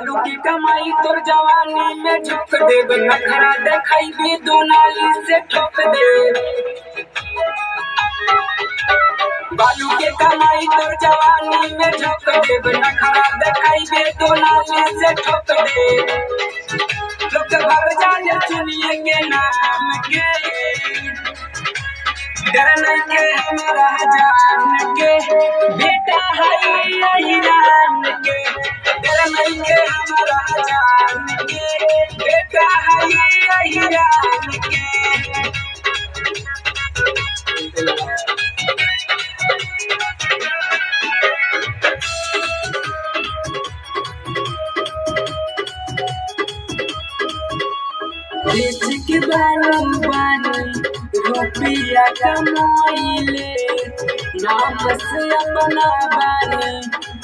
बालू की कमाई तोर जवानी में झोंक देब, नखरा देखाई दो नाली से ठोक दे। बालू के कमाई तोर जवानी में झोंक देब, नखरा देखाई दो नाली से ठोक दे। लोग भग जाने सुनिए के नाम के, डर नहीं के हमारा जान के, बेटा है यही रान के। डर नहीं के हमारा जान के, बेटा है यही रान के। बेच के बालम बानी रुपया कमाइले, नाम से अपना बानी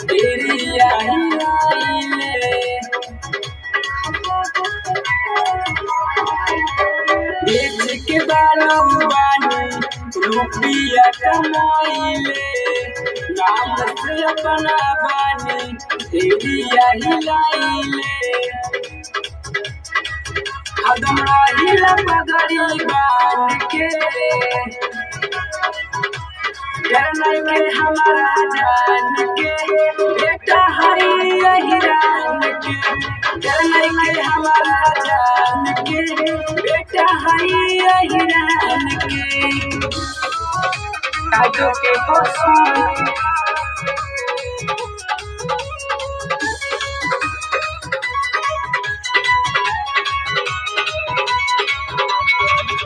तेरी आइले। बेच के बालम बानी रुपया कमाइले, नाम से अपना बानी तेरी आइले। कदम राहिला पगड़ी बान के, डर नहीं के हमारा जान के, बेटा है यही रान के। डर नहीं के हमारा जान के, बेटा है यही रान के। काजू के पसंद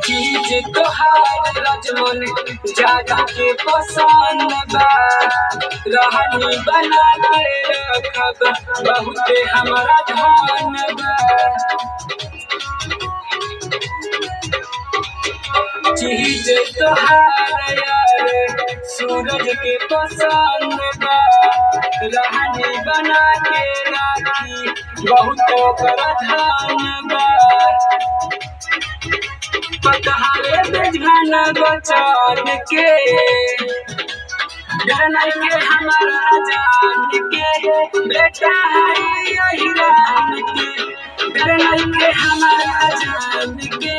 चीज तोहार रजमन ज्यादा के पसंद बा, रहनी बना के रखब बहुते हमारा धन बा। चीज तोहार यार सूरज के पसंद बा, रहनी बना के राखी बहुते कर धन बा। पतहारे बेजघाना बचान के, डर नहीं के हमारा जान के, बेटा है यही रान के। डर नहीं के हमारा जान के,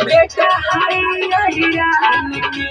बेटा है यही रान के।